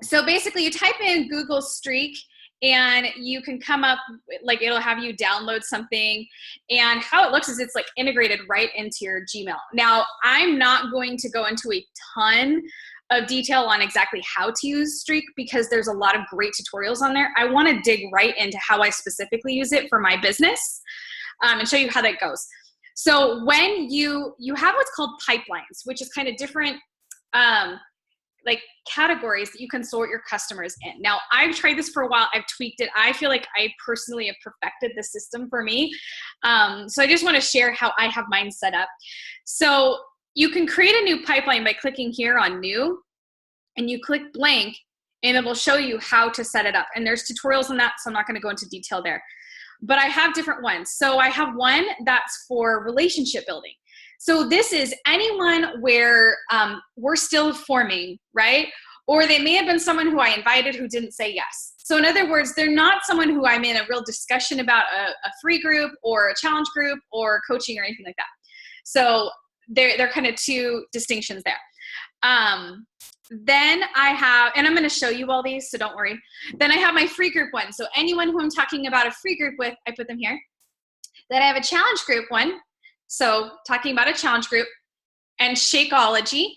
So basically you type in Google Streak and you can come up, like it'll have you download something, and how it looks is it's like integrated right into your Gmail. Now, I'm not going to go into a ton of detail on exactly how to use Streak because there's a lot of great tutorials on there. I want to dig right into how I specifically use it for my business and show you how that goes. So when you have what's called pipelines, which is kind of different like categories that you can sort your customers in. Now, I've tried this for a while. I've tweaked it. I feel like I personally have perfected the system for me. So I just want to share how I have mine set up. So you can create a new pipeline by clicking here on new, and you click blank, and it will show you how to set it up. And there's tutorials on that, so I'm not going to go into detail there. But I have different ones. So I have one that's for relationship building. So this is anyone where we're still forming, right? Or they may have been someone who I invited who didn't say yes. So in other words, they're not someone who I'm in a real discussion about a free group or a challenge group or coaching or anything like that. So they're kind of two distinctions there. Then I have, and I'm going to show you all these, so don't worry. Then I have my free group one. So anyone who I'm talking about a free group with, I put them here. Then I have a challenge group one. So talking about a challenge group, and Shakeology,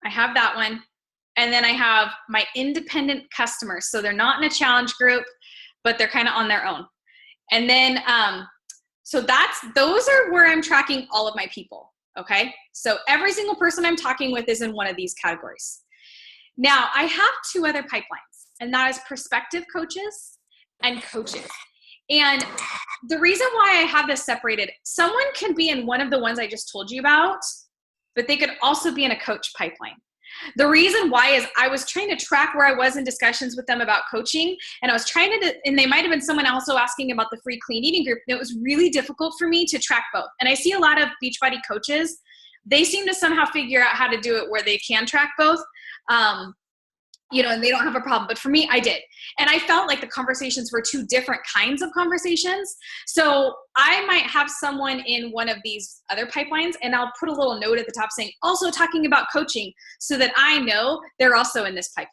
I have that one. And then I have my independent customers. So they're not in a challenge group, but they're kind of on their own. And then, so those are where I'm tracking all of my people, okay? So every single person I'm talking with is in one of these categories. Now, I have two other pipelines, and that is prospective coaches and coaches. And the reason why I have this separated, someone can be in one of the ones I just told you about, but they could also be in a coach pipeline. The reason why is I was trying to track where I was in discussions with them about coaching, and I was trying to, and they might have been someone also asking about the free clean eating group. And it was really difficult for me to track both. And I see a lot of Beachbody coaches, they seem to somehow figure out how to do it where they can track both. And they don't have a problem. But for me, I did. And I felt like the conversations were two different kinds of conversations. So I might have someone in one of these other pipelines, and I'll put a little note at the top saying, also talking about coaching, so that I know they're also in this pipeline.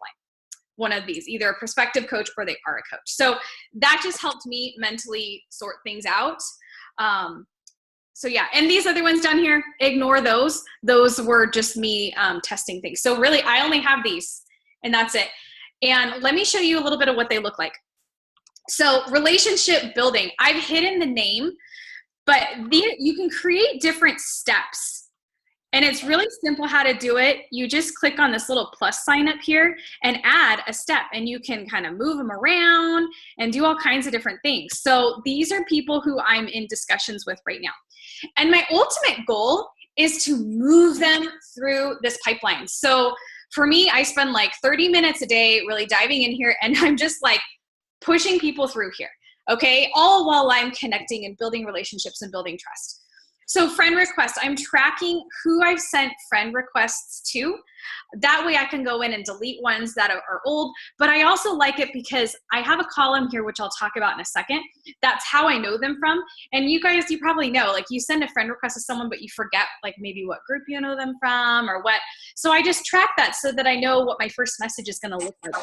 One of these, either a prospective coach or they are a coach. So that just helped me mentally sort things out. So yeah, and these other ones down here, ignore those. Those were just me testing things. So really, I only have these. And that's it. And let me show you a little bit of what they look like. So relationship building, I've hidden the name, but you can create different steps. And it's really simple how to do it. You just click on this little plus sign up here and add a step, and you can kind of move them around and do all kinds of different things. So these are people who I'm in discussions with right now. And my ultimate goal is to move them through this pipeline. So for me, I spend like 30 minutes a day really diving in here, and I'm just like pushing people through here, okay? All while I'm connecting and building relationships and building trust. So friend requests, I'm tracking who I've sent friend requests to. That way I can go in and delete ones that are old, but I also like it because I have a column here, which I'll talk about in a second. That's how I know them from. And you guys, you probably know, like you send a friend request to someone, but you forget like maybe what group you know them from or what. So I just track that so that I know what my first message is going to look like.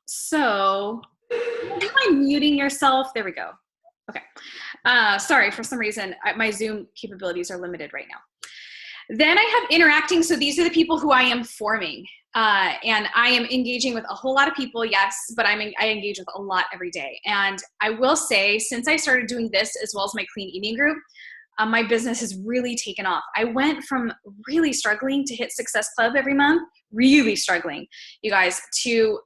So do you mind muting yourself? There we go. Okay. Sorry, for some reason, my Zoom capabilities are limited right now. Then I have interacting. So these are the people who I am forming. And I am engaging with a whole lot of people, yes, but I engage with a lot every day. And I will say, since I started doing this as well as my clean eating group, my business has really taken off. I went from really struggling to hit Success Club every month, really struggling, you guys, to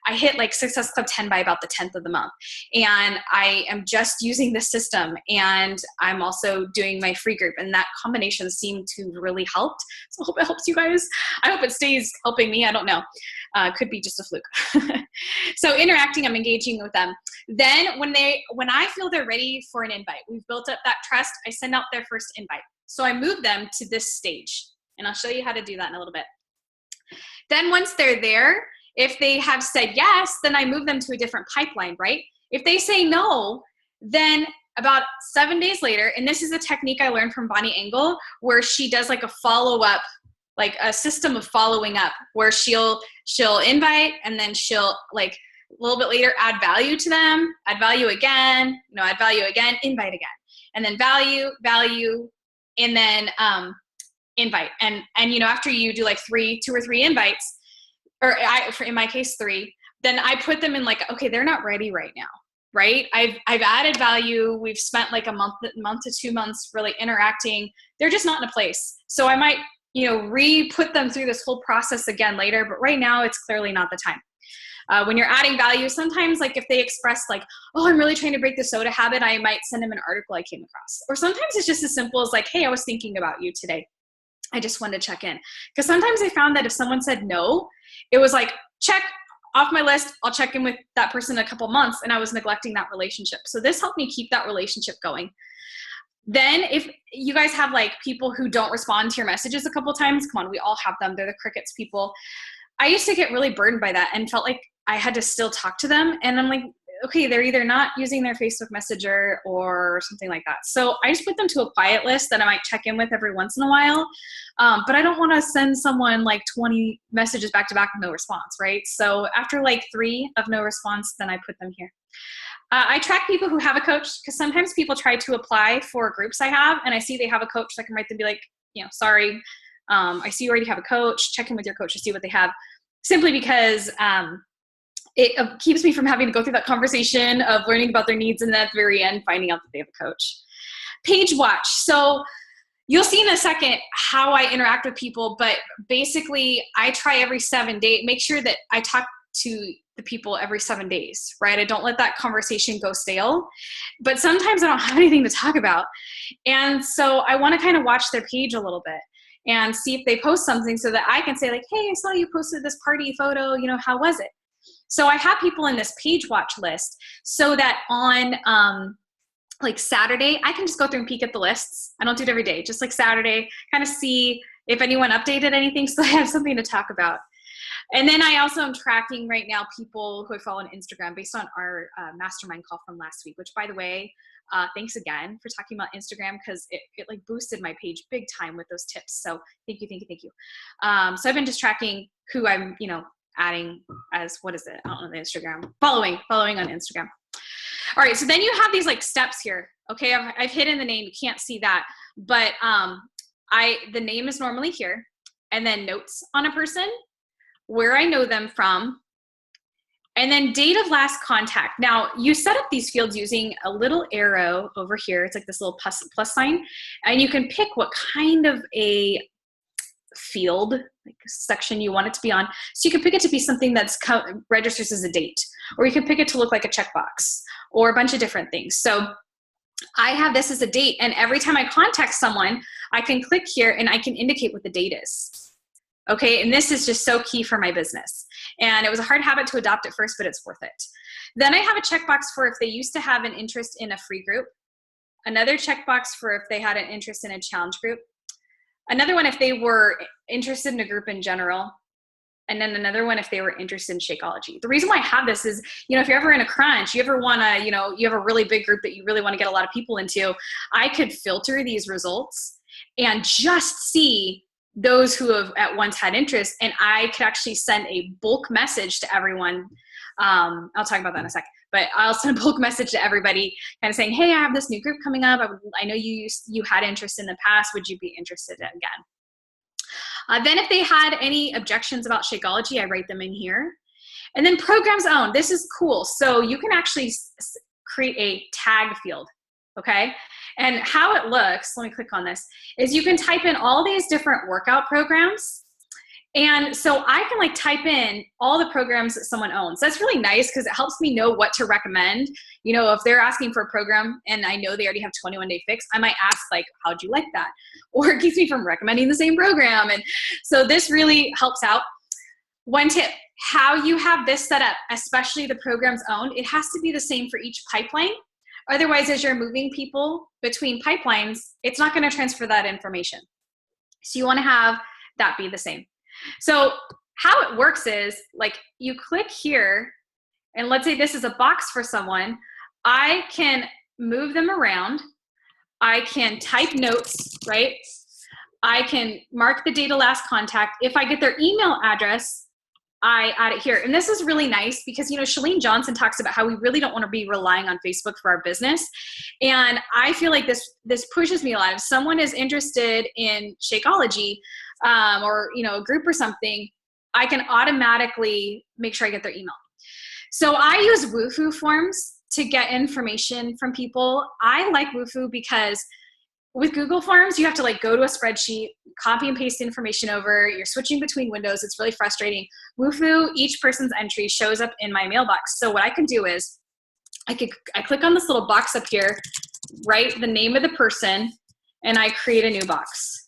I hit like Success Club 10 by about the 10th of the month. And I am just using the system, and I'm also doing my free group, and that combination seemed to really help. So I hope it helps you guys. I hope it stays helping me. I don't know. Could be just a fluke. So interacting, I'm engaging with them. Then when I feel they're ready for an invite, we've built up that trust, I send out their first invite. So I move them to this stage, and I'll show you how to do that in a little bit. Then once they're there, if they have said yes, then I move them to a different pipeline, right? If they say no, then about 7 days later, and this is a technique I learned from Bonnie Engel, where she does like a follow-up like a system of following up where she'll invite, and then she'll like a little bit later add value to them, add value again, add value again, invite again, and then value, and then invite. And after you do like 2 or 3 invites, or in my case 3, then I put them in like, okay, they're not ready right now, right? I've added value. We've spent like a month to 2 months really interacting. They're just not in a place. So I might, re-put them through this whole process again later, but right now it's clearly not the time. When you're adding value, sometimes like if they express like, oh, I'm really trying to break the soda habit, I might send them an article I came across. Or sometimes it's just as simple as like, hey, I was thinking about you today. I just wanted to check in. Because sometimes I found that if someone said no, it was like, check off my list. I'll check in with that person in a couple months, and I was neglecting that relationship. So this helped me keep that relationship going. Then if you guys have like people who don't respond to your messages a couple times, come on, we all have them. They're the crickets people. I used to get really burdened by that and felt like I had to still talk to them. And I'm like, okay, they're either not using their Facebook Messenger or something like that. So I just put them to a quiet list that I might check in with every once in a while. But I don't want to send someone like 20 messages back to back with no response, right? So after like 3 of no response, then I put them here. I track people who have a coach, because sometimes people try to apply for groups I have, and I see they have a coach, so I can write them and be like, sorry, I see you already have a coach. Check in with your coach to see what they have, simply because it keeps me from having to go through that conversation of learning about their needs and then at the very end finding out that they have a coach. Page watch. So you'll see in a second how I interact with people, but basically I try every 7 days, make sure that I talk to the people every 7 days, right? I don't let that conversation go stale, but sometimes I don't have anything to talk about. And so I want to kind of watch their page a little bit and see if they post something so that I can say like, hey, I saw you posted this party photo, how was it? So I have people in this page watch list so that on like Saturday, I can just go through and peek at the lists. I don't do it every day, just like Saturday, kind of see if anyone updated anything so I have something to talk about. And then I also am tracking right now people who I follow on Instagram based on our mastermind call from last week, which by the way, thanks again for talking about Instagram, because it like boosted my page big time with those tips. So thank you. So I've been just tracking who I'm, adding as, what is it? I don't know the Instagram, following on Instagram. All right. So then you have these like steps here. Okay. I've hidden the name. You can't see that, but the name is normally here, and then notes on a person, where I know them from, and then date of last contact. Now you set up these fields using a little arrow over here. It's like this little plus sign, and you can pick what kind of a field, like section you want it to be on. So you can pick it to be something that's registers as a date, or you can pick it to look like a checkbox, or a bunch of different things. So I have this as a date, and every time I contact someone, I can click here and I can indicate what the date is. Okay, and this is just so key for my business. And it was a hard habit to adopt at first, but it's worth it. Then I have a checkbox for if they used to have an interest in a free group. Another checkbox for if they had an interest in a challenge group. Another one if they were interested in a group in general. And then another one if they were interested in Shakeology. The reason why I have this is, if you're ever in a crunch, you ever want to, you have a really big group that you really want to get a lot of people into, I could filter these results and just see those who have at once had interest, and I could actually send a bulk message to everyone. I'll talk about that in a second, but I'll send a bulk message to everybody kind of saying, hey, I have this new group coming up. I know you had interest in the past. Would you be interested again? Then if they had any objections about Shakeology, I write them in here. And then programs owned. This is cool. So you can actually create a tag field, okay? And how it looks, let me click on this, is you can type in all these different workout programs. And so I can like type in all the programs that someone owns. That's really nice because it helps me know what to recommend. If they're asking for a program and I know they already have 21-day fix, I might ask like, how'd you like that? Or it keeps me from recommending the same program. And so this really helps out. One tip, how you have this set up, especially the programs owned, it has to be the same for each pipeline. Otherwise, as you're moving people between pipelines, it's not going to transfer that information. So you want to have that be the same. So how it works is like you click here, and let's say this is a box for someone. I can move them around. I can type notes, right? I can mark the data last contact. If I get their email address, I add it here. And this is really nice because, Chalene Johnson talks about how we really don't want to be relying on Facebook for our business. And I feel like this pushes me a lot. If someone is interested in Shakeology, or, a group or something, I can automatically make sure I get their email. So I use Woohoo forms to get information from people. I like Woohoo because with Google Forms, you have to go to a spreadsheet, copy and paste information over. You're switching between windows. It's really frustrating. Woohoo, each person's entry shows up in my mailbox. So what I can do is I click on this little box up here, write the name of the person, and I create a new box.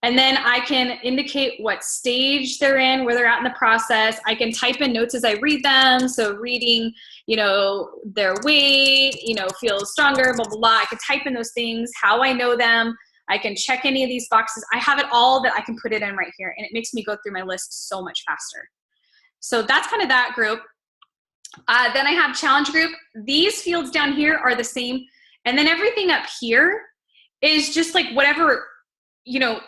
And then I can indicate what stage they're in, where they're at in the process. I can type in notes as I read them. So reading, their weight, feels stronger, blah, blah, blah. I can type in those things, how I know them. I can check any of these boxes. I have it all that I can put it in right here. And it makes me go through my list so much faster. So that's kind of that group. Then I have challenge group. These fields down here are the same. And then everything up here is just whatever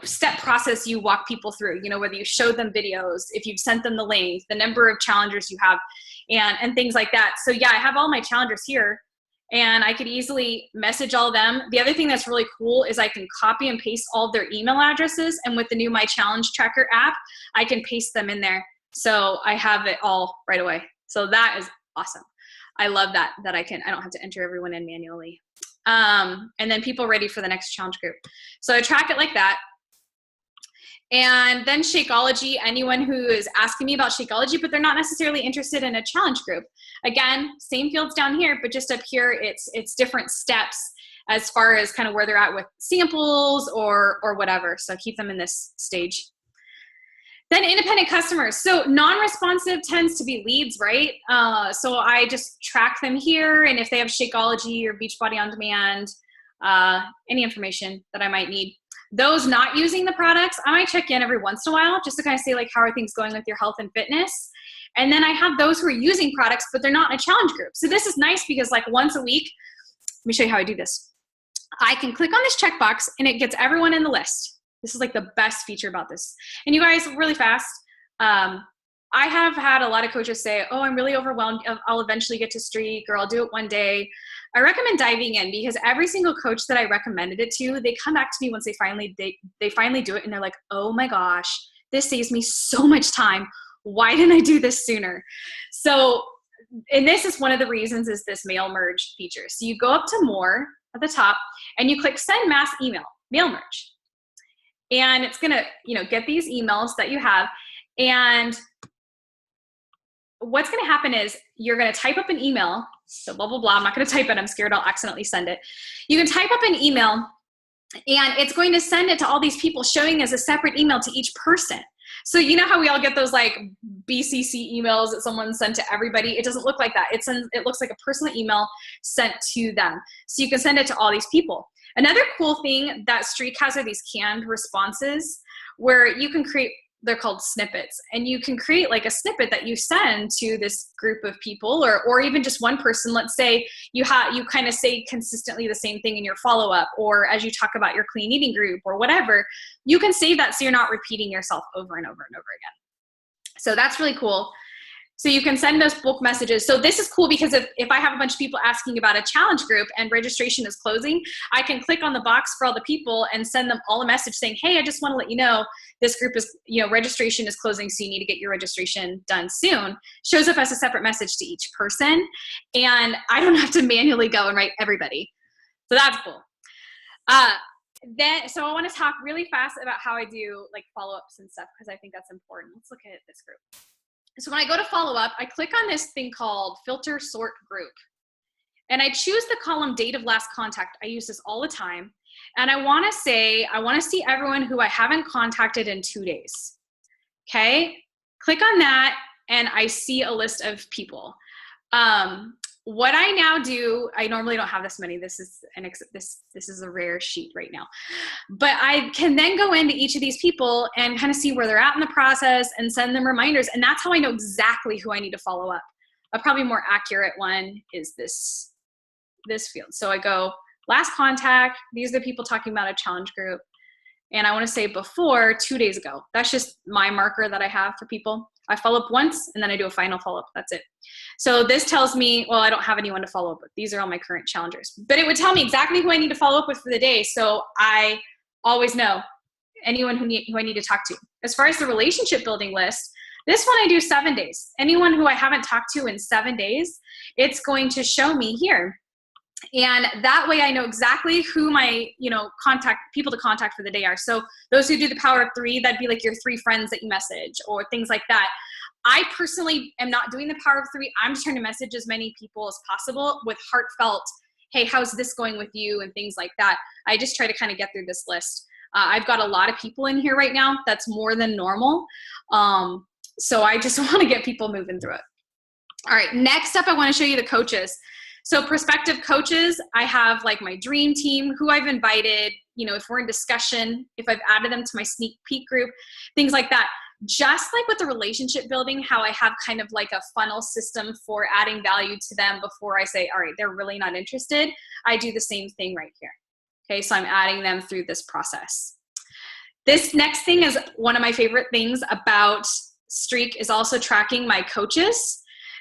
step process you walk people through, whether you show them videos, if you've sent them the link, the number of challengers you have, and things like that. So yeah, I have all my challengers here and I could easily message all of them. The other thing that's really cool is I can copy and paste all of their email addresses. And with the new My Challenge Tracker app, I can paste them in there. So I have it all right away. So that is awesome. I love that I don't have to enter everyone in manually. And then people ready for the next challenge group. So I track it like that. And then Shakeology, anyone who is asking me about Shakeology, but they're not necessarily interested in a challenge group. Again, same fields down here, but just up here, it's different steps as far as kind of where they're at with samples or whatever. So keep them in this stage. Then independent customers. So non-responsive tends to be leads, right? So I just track them here. And if they have Shakeology or Beachbody on demand, any information that I might need. Those not using the products, I might check in every once in a while just to kind of say how are things going with your health and fitness. And then I have those who are using products, but they're not in a challenge group. So this is nice because once a week, let me show you how I do this. I can click on this checkbox and it gets everyone in the list. This is the best feature about this. And you guys, really fast, I have had a lot of coaches say, oh, I'm really overwhelmed. I'll eventually get to streak, or I'll do it one day. I recommend diving in because every single coach that I recommended it to, they come back to me once they finally do it and they're like, oh my gosh, this saves me so much time. Why didn't I do this sooner? So, and this is one of the reasons is this mail merge feature. So you go up to more at the top and you click send mass email, mail merge. And it's gonna, get these emails that you have. And what's gonna happen is you're gonna type up an email. So blah, blah, blah. I'm not gonna type it. I'm scared I'll accidentally send it. You can type up an email and it's going to send it to all these people showing as a separate email to each person. So you know how we all get those BCC emails that someone sent to everybody? It doesn't look like that. It looks like a personal email sent to them. So you can send it to all these people. Another cool thing that Streak has are these canned responses where you can create, they're called snippets, and you can create a snippet that you send to this group of people or even just one person. Let's say you kind of say consistently the same thing in your follow-up or as you talk about your clean eating group or whatever, you can save that so you're not repeating yourself over and over and over again. So that's really cool. So you can send those bulk messages. So this is cool because if I have a bunch of people asking about a challenge group and registration is closing, I can click on the box for all the people and send them all a message saying, hey, I just want to let you know this group is, registration is closing, so you need to get your registration done soon. Shows up as a separate message to each person. And I don't have to manually go and write everybody. So that's cool. So I want to talk really fast about how I do follow-ups and stuff because I think that's important. Let's look at this group. So when I go to follow up, I click on this thing called filter sort group. And I choose the column date of last contact. I use this all the time. And I want to see everyone who I haven't contacted in 2 days. Okay. Click on that and I see a list of people. What I now do, I normally don't have this many. This is a rare sheet right now. But I can then go into each of these people and kind of see where they're at in the process and send them reminders. And that's how I know exactly who I need to follow up. A probably more accurate one is this field. So I go last contact. These are the people talking about a challenge group. And I want to say before 2 days ago. That's just my marker that I have for people. I follow up once and then I do a final follow-up. That's it. So this tells me, well, I don't have anyone to follow up with. These are all my current challengers. But it would tell me exactly who I need to follow up with for the day. So I always know anyone who I need to talk to. As far as the relationship building list, this one I do 7 days. Anyone who I haven't talked to in 7 days, it's going to show me here. And that way I know exactly who my, people to contact for the day are. So those who do the power of 3, that'd be like your 3 friends that you message or things like that. I personally am not doing the power of 3. I'm just trying to message as many people as possible with heartfelt, hey, how's this going with you? And things like that. I just try to kind of get through this list. I've got a lot of people in here right now. That's more than normal. So I just want to get people moving through it. All right, next up, I want to show you the coaches. So prospective coaches, I have like my dream team, who I've invited, if we're in discussion, if I've added them to my sneak peek group, things like that. Just like with the relationship building, how I have kind of like a funnel system for adding value to them before I say, all right, they're really not interested. I do the same thing right here. Okay, so I'm adding them through this process. This next thing is one of my favorite things about Streak is also tracking my coaches.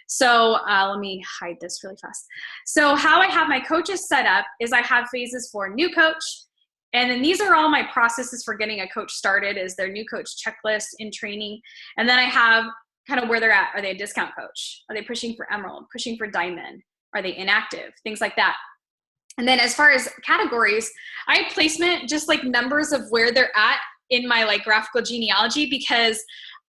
So let me hide this really fast. So how I have my coaches set up is I have phases for new coach. And then these are all my processes for getting a coach started is their new coach checklist in training. And then I have kind of where they're at. Are they a discount coach? Are they pushing for emerald, pushing for diamond? Are they inactive? Things like that. And then as far as categories, I have placement, just like numbers of where they're at in my like graphical genealogy, because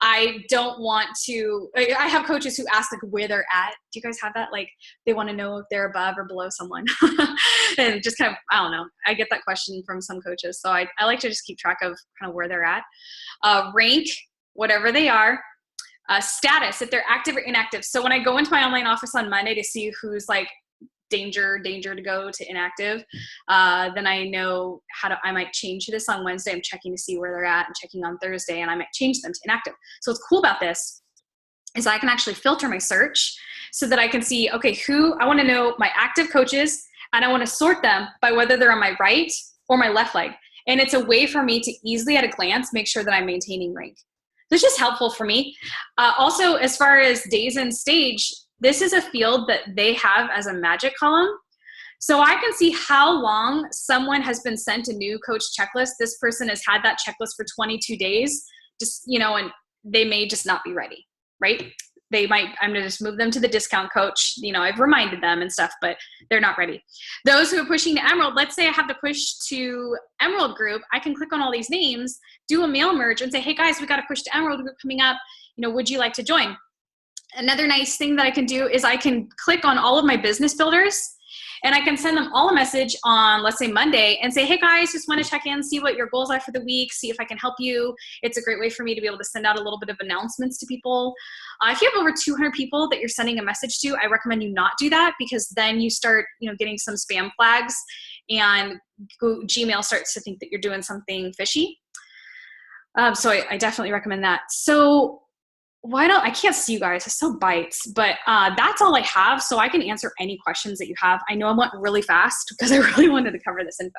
I don't want to, I have coaches who ask like where they're at. Do you guys have that? Like they want to know if they're above or below someone. And just kind of, I don't know. I get that question from some coaches. So I like to just keep track of kind of where they're at. Rank, whatever they are. Status, if they're active or inactive. So when I go into my online office on Monday to see who's like danger to go to inactive, then I know I might change this on Wednesday. I'm checking to see where they're at and checking on Thursday, and I might change them to inactive. So what's cool about this is I can actually filter my search so that I can see, okay, who I want to know my active coaches, and I want to sort them by whether they're on my right or my left leg. And it's a way for me to easily at a glance make sure that I'm maintaining rank. So it's just helpful for me. Also, as far as days in stage, this is a field that they have as a magic column. So I can see how long someone has been sent a new coach checklist. This person has had that checklist for 22 days, and they may just not be ready, right? I'm going to just move them to the discount coach. I've reminded them and stuff, but they're not ready. Those who are pushing to Emerald, let's say I have to push to Emerald group. I can click on all these names, do a mail merge and say, hey guys, we got to push to Emerald group coming up. Would you like to join? Another nice thing that I can do is I can click on all of my business builders and I can send them all a message on, let's say Monday, and say, hey guys, just want to check in, see what your goals are for the week, see if I can help you. It's a great way for me to be able to send out a little bit of announcements to people. If you have over 200 people that you're sending a message to, I recommend you not do that, because then you start, getting some spam flags and Gmail starts to think that you're doing something fishy. So I definitely recommend that. So I can't see you guys, it's so bites, but that's all I have. So I can answer any questions that you have. I know I went really fast because I really wanted to cover this info.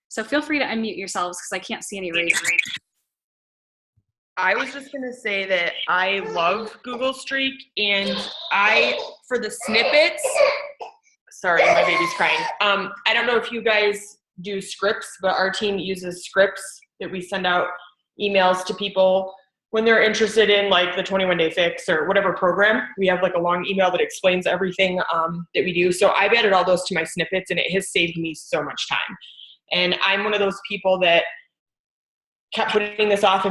So feel free to unmute yourselves because I can't see any raises. I was just going to say that I love Google Streak, and for the snippets, sorry, my baby's crying. I don't know if you guys do scripts, but our team uses scripts that we send out emails to people when they're interested in like the 21-day fix or whatever program. We have like a long email that explains everything that we do. So I've added all those to my snippets, and it has saved me so much time. And I'm one of those people that kept putting this off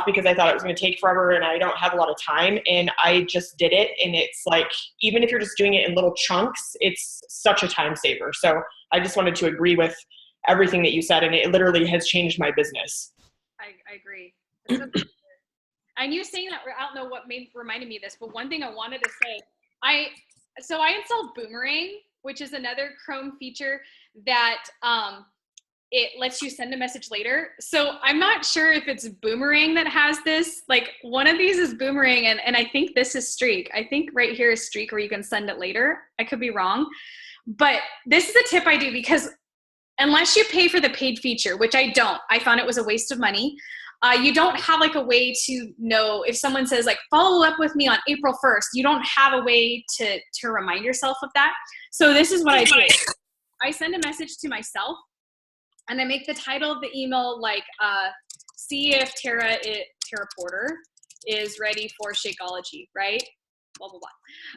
because I thought it was going to take forever and I don't have a lot of time. And I just did it. And it's like, even if you're just doing it in little chunks, it's such a time saver. So I just wanted to agree with everything that you said. And it literally has changed my business. I agree. I knew saying that, I don't know what reminded me of this, but one thing I wanted to say, I installed Boomerang, which is another Chrome feature that it lets you send a message later. So I'm not sure if it's Boomerang that has this. Like one of these is Boomerang, and I think this is Streak. I think right here is Streak where you can send it later. I could be wrong. But this is a tip I do because unless you pay for the paid feature, which I don't. I found it was a waste of money. You don't have like a way to know if someone says like, follow up with me on April 1st. You don't have a way to remind yourself of that. So this is what I do. I send a message to myself and I make the title of the email like, see if Tara Porter is ready for Shakeology, right? Blah, blah,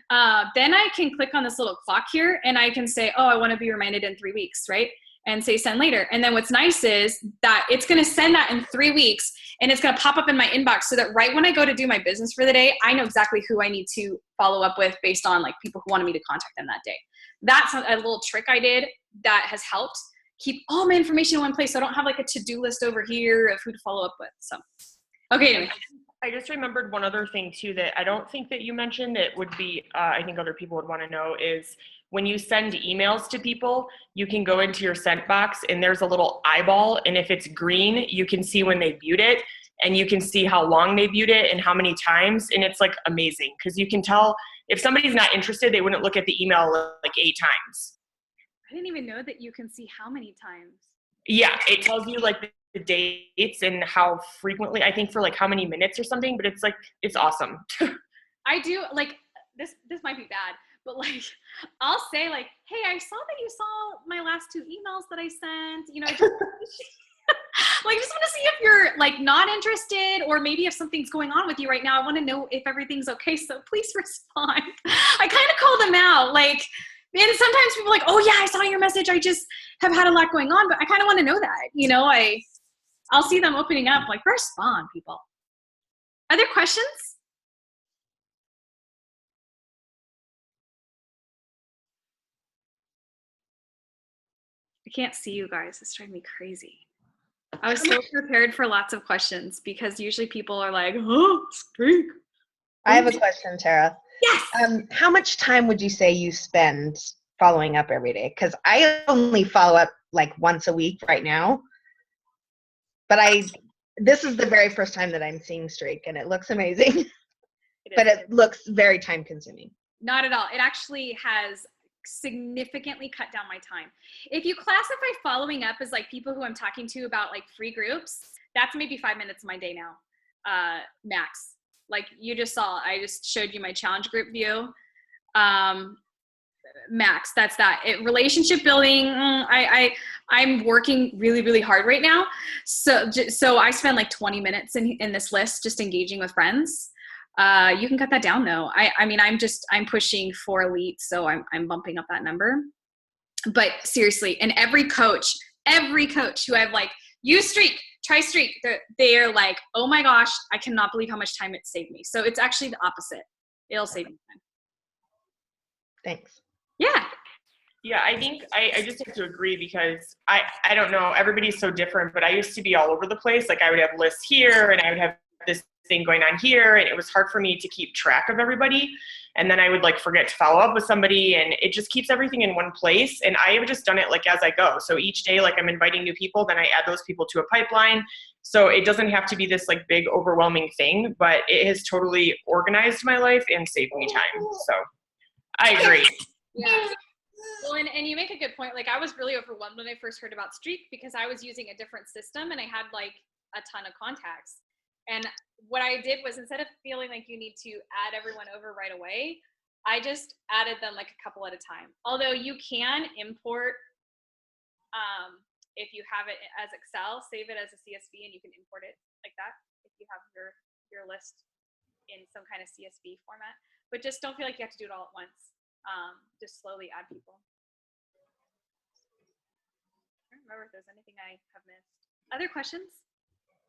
blah. Then I can click on this little clock here and I can say, oh, I want to be reminded in 3 weeks, right? And say send later. And then what's nice is that it's going to send that in 3 weeks and it's going to pop up in my inbox so that right when I go to do my business for the day, I know exactly who I need to follow up with based on like people who wanted me to contact them that day. That's a little trick I did that has helped keep all my information in one place. So I don't have like a to-do list over here of who to follow up with. So, okay. Anyway. I just remembered one other thing too that I don't think that you mentioned. It would be, I think other people would want to know is when you send emails to people, you can go into your sent box and there's a little eyeball. And if it's green, you can see when they viewed it and you can see how long they viewed it and how many times. And it's like amazing because you can tell if somebody's not interested, they wouldn't look at the email like 8 times. I didn't even know that you can see how many times. Yeah, it tells you like the dates and how frequently, I think for like how many minutes or something, but it's like, it's awesome. I do like this might be bad, but like, I'll say like, hey, I saw that you saw my last 2 emails that I sent, you know, I just, like, just want to see if you're like not interested or maybe if something's going on with you right now. I want to know if everything's okay. So please respond. I kind of call them out. Like, and sometimes people are like, oh yeah, I saw your message. I just have had a lot going on, but I kind of want to know that, you know, I'll see them opening up, like respond people. Other questions? I can't see you guys. It's driving me crazy. I was so prepared for lots of questions because usually people are like, oh, streak. I have a question, Tara. Yes. How much time would you say you spend following up every day? Because I only follow up like once a week right now. But this is the very first time that I'm seeing Streak and it looks amazing. It looks very time consuming. Not at all. It actually has significantly cut down my time. If you classify following up as like people who I'm talking to about like free groups, that's maybe 5 minutes of my day now, max. Like you just saw, I just showed you my challenge group view. Max, that's that. Relationship building, I'm working really, really hard right now. So I spend like 20 minutes in this list just engaging with friends. You can cut that down though. I mean, I'm pushing for elite, so I'm bumping up that number. But seriously, and every coach who I've like, use Streak, try Streak, they're like, oh my gosh, I cannot believe how much time it saved me. So it's actually the opposite. It'll save me time. Thanks. Yeah. Yeah, I think I just have to agree because I don't know, everybody's so different, but I used to be all over the place. Like I would have lists here and I would have this thing going on here and it was hard for me to keep track of everybody. And then I would like forget to follow up with somebody and it just keeps everything in one place. And I have just done it like as I go. So each day, like I'm inviting new people, then I add those people to a pipeline. So it doesn't have to be this like big overwhelming thing, but it has totally organized my life and saved me time. So I agree. Yeah. Well, and you make a good point. Like I was really overwhelmed when I first heard about Streak because I was using a different system and I had like a ton of contacts. And what I did was instead of feeling like you need to add everyone over right away, I just added them like a couple at a time. Although you can import, if you have it as Excel, save it as a CSV and you can import it like that if you have your list in some kind of CSV format. But just don't feel like you have to do it all at once. Just slowly add people. I don't remember if there's anything I have missed. Other questions?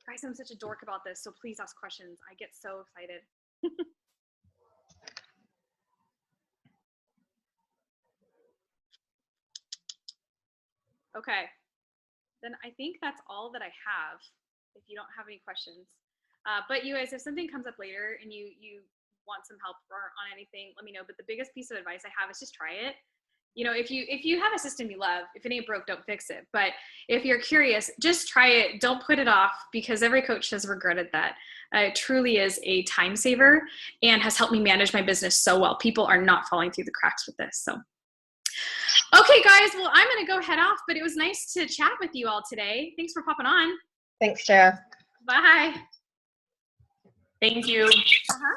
Guys, I'm such a dork about this, so please ask questions. I get so excited. Okay, then I think that's all that I have, if you don't have any questions. But you guys, if something comes up later and you want some help or on anything, let me know. But the biggest piece of advice I have is just try it. You know, if you have a system you love, if it ain't broke, don't fix it. But if you're curious, just try it. Don't put it off because every coach has regretted that. It truly is a time saver and has helped me manage my business so well. People are not falling through the cracks with this. So Okay, guys. Well, I'm going to go head off, but it was nice to chat with you all today. Thanks for popping on. Thanks, Tara. Bye. Thank you. Uh-huh.